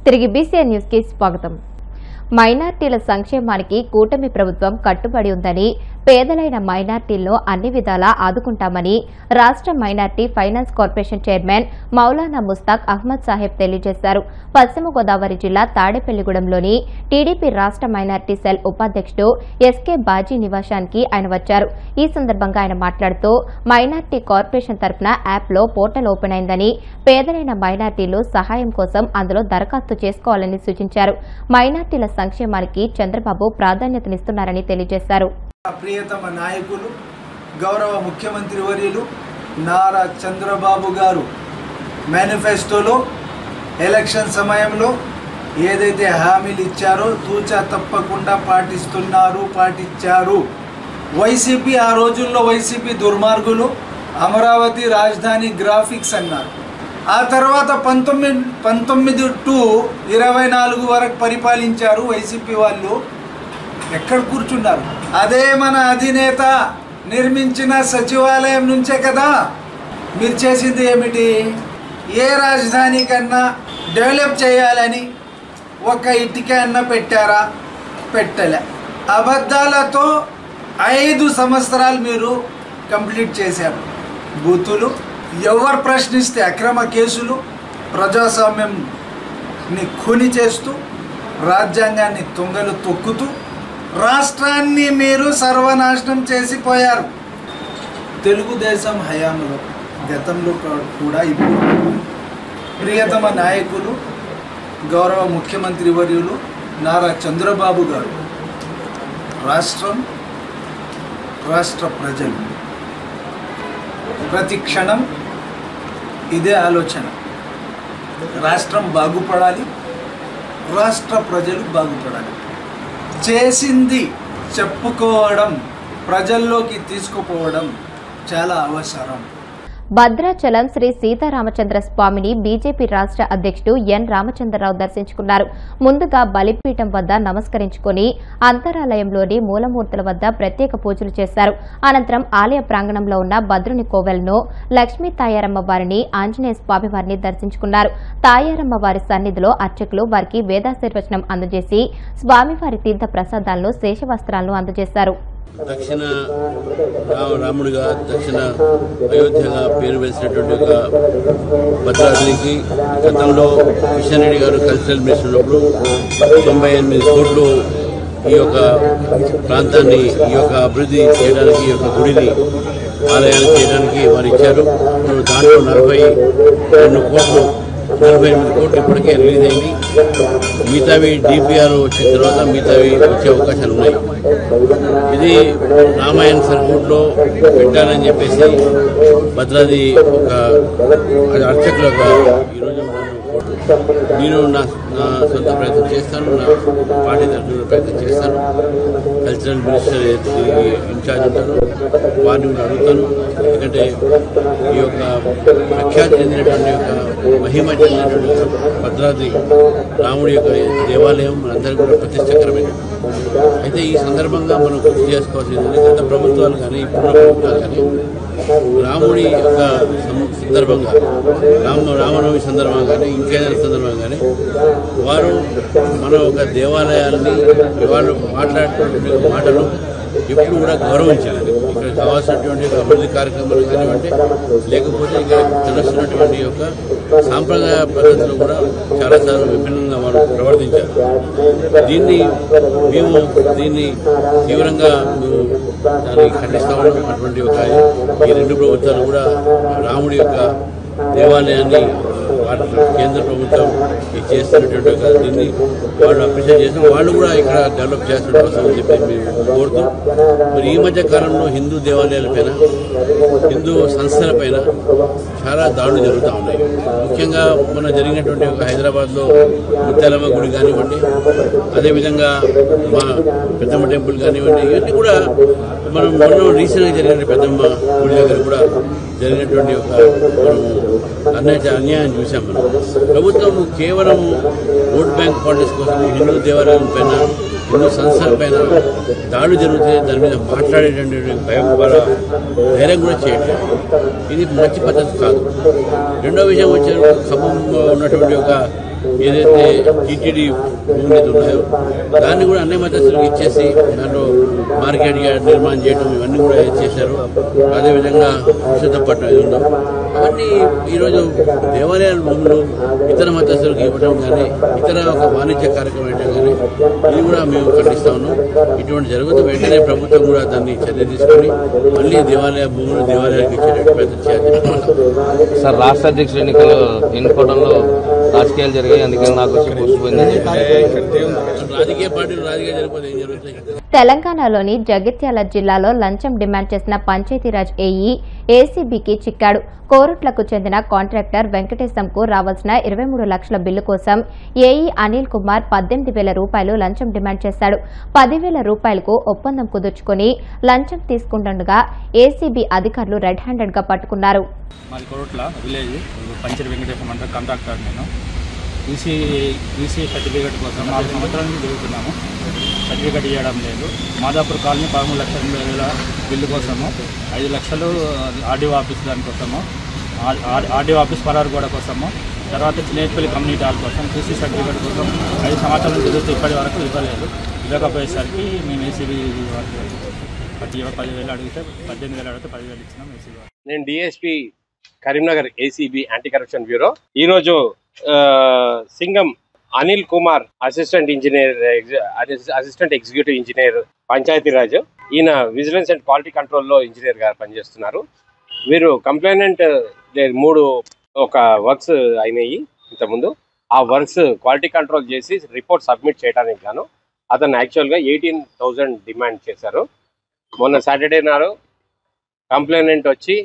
తిరిగి BCN news కి స్వాగతం. మైనార్టీల సంక్షేమానికి కూటమి ప్రభుత్వం కట్టుబడి ఉందని, పేదలైన మైనార్టీలను అన్ని విధాలా ఆదుకుంటామని రాష్ట్ర minority finance corporation chairman Maulana Mushtaq Ahmed Saheb తెలియజేశారు. పశ్చిమ గోదావరి జిల్లా తాడేపల్లిగూడెంలోని టీడీపీ రాష్ట్ర మైనార్టీ సెల్ ఉపాధ్యక్షుడు ఎస్కే బాజీ నివాసానికి ఆయన వచ్చారు. ఈ సందర్భంగా ఆయన మాట్లాడుతూ మైనార్టీ కార్పొరేషన్ తరఫున యాప్లో పోర్టల్ ఓపెన్ అయిందని, పేదలైన మైనార్టీలు సహాయం కోసం అందులో దరఖాస్తు చేసుకోవాలని సూచించారు. మైనార్టీల సంక్షేమానికి చంద్రబాబు ప్రాధాన్యతనిస్తున్నారని తెలియజేశారు. ప్రియతమ నాయకులు గౌరవ ముఖ్యమంత్రి వర్యులు నారా చంద్రబాబు గారు మేనిఫెస్టోలో ఎలక్షన్ సమయంలో ఏదైతే హామీలు ఇచ్చారో తూచా తప్పకుండా పాటించారు. వైసీపీ ఆ రోజుల్లో వైసీపీ దుర్మార్గులు అమరావతి రాజధాని గ్రాఫిక్స్ అన్నారు. ఆ తర్వాత 19 to 24 వరకు పరిపాలించారు వైసీపీ వాళ్ళు. ఎక్కడ కూర్చున్నారు? అదే మన అధినేత నిర్మించిన సచివాలయం నుంచే కదా. మీరు చేసింది ఏమిటి? ఏ రాజధాని కన్నా డెవలప్ చేయాలని ఒక ఇటుక అన్న పెట్టారా? పెట్టలే. అబద్ధాలతో 5 సంవత్సరాలు మీరు కంప్లీట్ చేశారు. బూతులు, ఎవరు ప్రశ్నిస్తే అక్రమ కేసులు, ప్రజాస్వామ్యంని ఖూని చేస్తూ, రాజ్యాంగాన్ని తుంగలు తొక్కుతూ రాష్ట్రాన్ని మీరు సర్వనాశనం చేసిపోయారు. తెలుగుదేశం హయాంలో గతంలో కూడా ఇప్పుడు ప్రియతమ నాయకులు గౌరవ ముఖ్యమంత్రి వర్యులు నారా చంద్రబాబు గారు రాష్ట్ర ప్రజలు ప్రతి క్షణం ఇదే ఆలోచన. రాష్ట్రం బాగుపడాలి, రాష్ట్ర ప్రజలు బాగుపడాలి. చేసింది చెప్పుకోవడం, ప్రజల్లోకి తీసుకుపోవడం చాలా అవసరం. భద్రాచలం శ్రీ సీతారామచంద్ర స్వామిని బీజేపీ రాష్ట్ర అధ్యక్షుడు ఎన్ రామచంద్రరావు దర్శించుకున్నారు. ముందుగా బలిపీఠం వద్ద నమస్కరించుకుని అంతరాలయంలోని మూలమూర్తుల వద్ద ప్రత్యేక పూజలు చేశారు. అనంతరం ఆలయ ప్రాంగణంలో ఉన్న భద్రుని కోవెలను లక్ష్మీ తాయారమ్మ వారిని, ఆంజనేయ స్వామి వారిని దర్శించుకున్నారు. తాయారమ్మ వారి సన్నిధిలో అర్చకులు వారికి వేదాశీర్వచనం అందజేసి స్వామివారి తీర్థ ప్రసాదాలను, శేషవస్త్రాలను అందజేశారు. దక్షిణ రాముడిగా, దక్షిణ అయోధ్యగా పేరు వేసినటువంటి ఒక భద్రాద్రికి గతంలో కిషన్ రెడ్డి గారు కల్చరల్ మినిస్టర్ ఉన్నప్పుడు 98 కోట్లు ఈ యొక్క ప్రాంతాన్ని, ఈ యొక్క అభివృద్ధి చేయడానికి, ఈ యొక్క గుడిని, ఆలయాలు చేయడానికి వారు ఇచ్చారు. దాంట్లో 48 కోట్లు ఇప్పటికే రిలీజ్ అయింది. మిగతావి డిపిఆర్ వచ్చిన తర్వాత మిగతావి వచ్చే అవకాశాలు ఉన్నాయి. ఇది రామాయణ సర్క్యూట్లో పెట్టాలని చెప్పేసి భద్రాద్రి ఒక అర్చకులుగా ఈరోజు నేను నా సొంత ప్రయత్నం చేస్తాను, నా పార్టీ తరఫున ప్రయత్నం చేస్తాను. కల్చరల్ మినిస్టర్ ఇన్ఛార్జ్ ఉంటాను, వారిని కూడా అడుగుతాను. ఎందుకంటే ఈ యొక్క ప్రఖ్యాతి చెందినటువంటి యొక్క మహిమ చెందినటువంటి భద్రాద్రి రాముడి యొక్క దేవాలయం మనందరికీ కూడా ప్రతిష్టకరమైనటువంటి. అయితే ఈ సందర్భంగా మనం గుర్తు చేసుకోవాల్సింది, గత ప్రభుత్వాలు కానీ ఇప్పుడున్న ప్రభుత్వాలు కానీ రాముడి యొక్క సందర్భంగా, రామనవమి సందర్భంగా కానీ ఇంకేదైనా సందర్భంగా కానీ వారు మన ఒక దేవాలయాల్ని, వాళ్ళు మాట్లాడుతున్న మాటలు ఎప్పుడు కూడా గౌరవించాలి. ఇక్కడ కావాల్సినటువంటి అభివృద్ధి కార్యక్రమాలు కానివ్వండి, లేకపోతే ఇక్కడ తెలుస్తున్నటువంటి యొక్క సాంప్రదాయ పద్ధతులు కూడా చాలాసార్లు విభిన్నంగా వారు ప్రవర్తించారు. దీన్ని తీవ్రంగా దాన్ని ఖండిస్తా ఉన్నాం. అటువంటి ఒక ఈ 2 ప్రభుత్వాలు కూడా రాముడి యొక్క దేవాలయాన్ని కేంద్ర ప్రభుత్వం చేస్తున్నటువంటి దీన్ని వాళ్ళు అప్రిషియేట్ చేసిన వాళ్ళు కూడా ఇక్కడ డెవలప్ చేస్తున్న కోసం అని చెప్పి మేము కోరుతూ, మరి ఈ మధ్య కాలంలో హిందూ దేవాలయాలపైన, హిందూ సంస్థలపైన చాలా దాడులు జరుగుతూ ఉన్నాయి. ముఖ్యంగా మన జరిగినటువంటి ఒక హైదరాబాద్లో ముత్యాలమ్మ గుడి కానివ్వండి, అదేవిధంగా మా పెద్దమ్మ టెంపుల్ కానివ్వండి, ఇవన్నీ కూడా మనం మొన్న రీసెంట్గా జరిగిన పెద్దమ్మ గుడి దగ్గర కూడా జరిగినటువంటి ఒక అన్యాయం చూసాం. మనం ప్రభుత్వం కేవలం ఓట్ బ్యాంక్ పాలిటిక్స్ కోసం హిందూ దేవాలయం పైన, హిందూ సంస్థల పైన దాడులు జరిగితే దాని మీద మాట్లాడేటువంటి ధైర్యం కూడా చేయట్లేదు. ఇది మంచి పద్ధతి కాదు. రెండో విషయం వచ్చే ఖమ్మంలో ఉన్నటువంటి ఒక ఏదైతే టీటీడీ భూమి ఉన్నాయో దాన్ని కూడా అన్ని మతస్థులకు ఇచ్చేసి దాంట్లో మార్కెట్ నిర్మాణం చేయడం ఇవన్నీ కూడా చేశారు. అదేవిధంగా విశుద్ధపట్నం ఉందో అవన్నీ ఈరోజు దేవాలయాల భూములు ఇతర మతస్థులకు ఇవ్వడం కానీ ఇతర ఒక వాణిజ్య కార్యక్రమం అయితే కానీ ఇది కూడా మేము ఖండిస్తా ఉన్నాం. ఇటువంటి జరుగుతూ వెంటనే ప్రభుత్వం కూడా దాన్ని చర్య తీసుకొని మళ్ళీ దేవాలయ భూములు దేవాలయాలకు ఇచ్చేటట్టు ప్రయత్నం చేయాలి. సార్, రాష్ట్ర అధ్యక్షుడు ఎన్నుకోవడంలో రాజకీయాలు జరిగాయి, అందుకని నాకు వచ్చి పోస్ట్ పోయిందని రాజకీయ పార్టీలు రాజకీయ జరిగిపోతే ఏం జరుగుతాయి? తెలంగాణలోని జగిత్యాల జిల్లాలో లంచం డిమాండ్ చేసిన పంచాయతీరాజ్ ఏఈ ఏసీబీకి చిక్కాడు. కోరుట్లకు చెందిన కాంట్రాక్టర్ వెంకటేశంకు రావాల్సిన 23 లక్షల బిల్లు కోసం ఏఈ అనిల్ కుమార్ 18,000 రూపాయలు లంచం డిమాండ్ చేశాడు. 10,000 రూపాయలకు ఒప్పందం కుదుర్చుకుని లంచం తీసుకుంటుండగా ఏసీబీ అధికారులు రెడ్ హ్యాండెడ్ గా పట్టుకున్నారు. మాది కోరుట్ల విలేజ్ పంచర్ వెంకటేశం అంటే కాంట్రాక్టర్. నేను ఈసీ సర్టిఫికేట్ కోసం 4 సంవత్సరాల నుంచి తిరుగుతున్నాము. సర్టిఫికేట్ ఇవ్వడం లేదు. మాదాపూర్ కాలనీ 13,80,000 బిల్లు కోసము, 5 లక్షలు ఆర్డీఓ ఆఫీస్ దానికోసము, ఆర్డీఓ ఆఫీస్ పరారుగూడ కోసము, తర్వాత చిన్నపల్లి కమ్యూనిటీ హాల్ కోసం ఈసీ సర్టిఫికేట్ కోసం 5 సంవత్సరాల నుంచి తిరుగుతూ ఇప్పటి వరకు ఇవ్వలేదు. ఇవ్వకపోయేసరికి మేము ఏసీబీ 10,000 అడిగితే 18,000 అడిగితే 10,000 ఇచ్చినాం. ఏసీబీ నేను DSP Karimnagar ACB anti corruption bureau. ఈరోజు Singam Anil Kumar assistant executive engineer Panchayati Raj, ఈయన విజిలెన్స్ అండ్ క్వాలిటీ కంట్రోల్లో ఇంజనీర్ గా పనిచేస్తున్నారు. వీరు కంప్లైనెంట్ 3 ఒక వర్క్స్ అయినాయి ఇంతకుముందు. ఆ వర్క్స్ క్వాలిటీ కంట్రోల్ చేసి రిపోర్ట్ సబ్మిట్ చేయడానికి గాను అతను యాక్చువల్గా 18,000 డిమాండ్ చేశారు. మొన్న సాటర్డే నాడు కంప్లైనెంట్ వచ్చి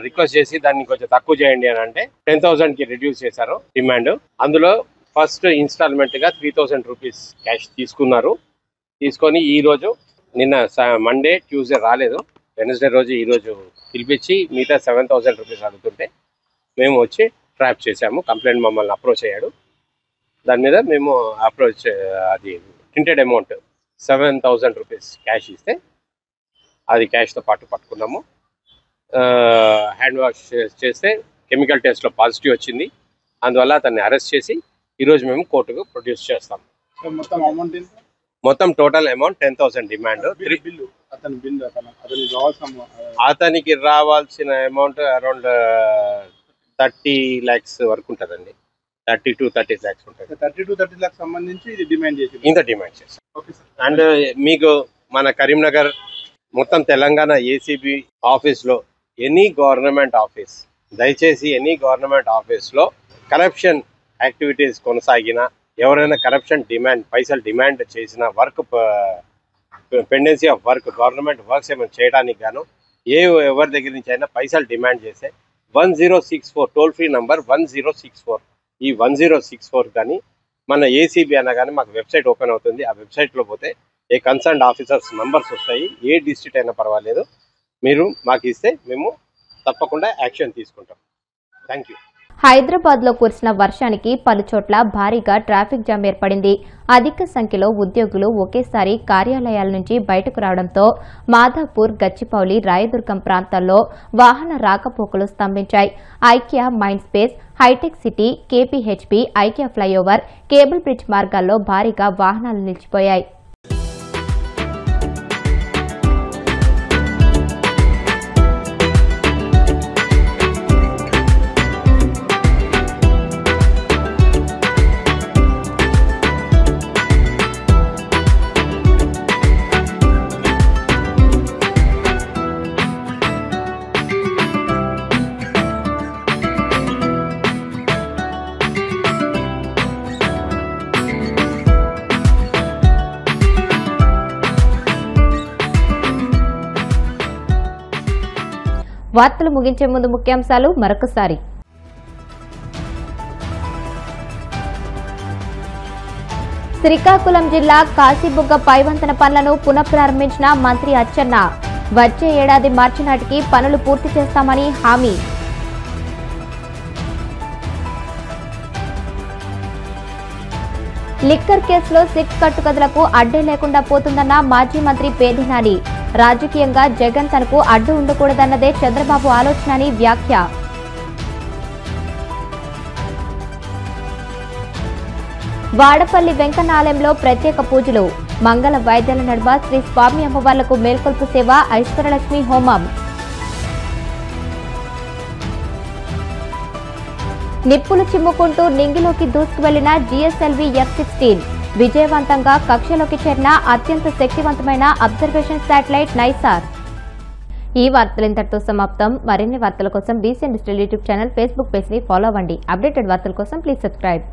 రిక్వెస్ట్ చేసి దాన్ని కొంచెం తక్కువ చేయండి అని అంటే 10,000కి రిడ్యూస్ చేశారు డిమాండ్. అందులో ఫస్ట్ ఇన్స్టాల్మెంట్ గా 3,000 రూపీస్ క్యాష్ తీసుకున్నారు. తీసుకొని ఈ రోజు నిన్న మండే ట్యూస్డే రాలేదు, వెనస్డే రోజు ఈ రోజు పిలిపించి మిగతా 7,000 రూపీస్ అడుగుతుంటే మేము వచ్చి ట్రాప్ చేశాము. కంప్లైంట్ మమ్మల్ని అప్రోచ్ అయ్యాడు. దాని మీద మేము అప్రోచ్ అది ప్రింటెడ్ అమౌంట్ 7,000 రూపీస్ క్యాష్ ఇస్తే అది క్యాష్తో పాటు పట్టుకున్నాము. హ్యాండ్ వాష్ చేస్తే కెమికల్ టెస్ట్లో పాజిటివ్ వచ్చింది. అందువల్ల అతన్ని అరెస్ట్ చేసి ఈరోజు మేము కోర్టుకు ప్రొడ్యూస్ చేస్తాం. మొత్తం టోటల్ అమౌంట్ 10,000 డిమాండ్. అతనికి రావాల్సిన అమౌంట్ అరౌండ్ 30 lakhs వరకు ఉంటుందండి. 30 to 30 lakhs ఉంటుంది. 30 to 30 lakhs సంబంధించి ఇది డిమాండ్ చేసి ఇంత డిమాండ్ చేస్తాం. అండ్ మీకు మన కరీంనగర్ మొత్తం తెలంగాణ ఏసీబీ ఆఫీస్లో ఎనీ గవర్నమెంట్ ఆఫీస్, దయచేసి ఎనీ గవర్నమెంట్ ఆఫీస్లో కరప్షన్ యాక్టివిటీస్ కొనసాగిన, ఎవరైనా కరప్షన్ డిమాండ్ పైసలు డిమాండ్ చేసిన, work pendency of work government works ఏమైనా చేయడానికి గాను ఎవరి దగ్గర నుంచి అయినా పైసలు డిమాండ్ చేస్తే 1064 టోల్ ఫ్రీ నంబర్ 1064, ఈ 1064 కానీ మన ఏసీబీ అన్న కానీ మాకు వెబ్సైట్ ఓపెన్ అవుతుంది. ఆ వెబ్సైట్లో పోతే ఏ కన్సర్న్డ్ ఆఫీసర్స్ నంబర్స్ వస్తాయి. ఏ డిస్ట్రిక్ట్ అయినా పర్వాలేదు, మీరు మాకు ఇస్తే మేము తప్పకుండా యాక్షన్ తీసుకుంటాం. Thank you. హైదరాబాద్ లో కురిసిన వర్షానికి పలుచోట్ల భారీగా ట్రాఫిక్ జామ్ ఏర్పడింది. అధిక సంఖ్యలో ఉద్యోగులు ఒకేసారి కార్యాలయాల నుంచి బయటకు రావడంతో మాధాపూర్, గచ్చిపౌలి, రాయదుర్గం ప్రాంతాల్లో వాహన రాకపోకలు స్తంభించాయి. ఐక్య, మైండ్ స్పేస్, హైటెక్ City, KPHP, IKEA flyover, cable bridge మార్గాల్లో భారీగా వాహనాలు నిలిచిపోయాయి. వార్తలు ముగించే ముందు ముఖ్యాంశాలు మరొకసారి. శ్రీకాకుళం జిల్లా కాశీబుగ్గ పైవంతెన పనులను పునఃప్రారంభించిన మంత్రి అచ్చెన్న. వచ్చే ఏడాది మార్చి నాటికి పనులు పూర్తి చేస్తామని హామీ. లిక్కర్ కేసులో సిట్ కట్టుకథలకు అడ్డే లేకుండా పోతుందన్న మాజీ మంత్రి పేర్ని. రాజకీయంగా జగన్ తనకు అడ్డు ఉండకూడదన్నదే చంద్రబాబు ఆలోచన అని వ్యాఖ్య. వాడపల్లి వెంకన్న ఆలయంలో ప్రత్యేక పూజలు మంగళ వాయిద్యాల నడుమ శ్రీ స్వామి అమ్మవార్లకు మేల్కొల్పు సేవ ఐశ్వర్యలక్ష్మి హోమం. నిప్పులు చిమ్ముకుంటూ నింగిలోకి దూసుకువెళ్లిన జిఎస్ఎల్వి F-16 విజయవంతంగా కక్షలోకి చేరిన అత్యంత శక్తివంతమైన అబ్జర్వేషన్ శాటిలైట్ నైసార్. ఈ వార్తలు ఇంతటితో సమాప్తం. మరిన్ని వార్తల కోసం BCN digital YouTube channel, Facebook page ని ఫాలో అవ్వండి. అప్డేటెడ్ వార్తల కోసం ప్లీజ్ సబ్స్క్రైబ్.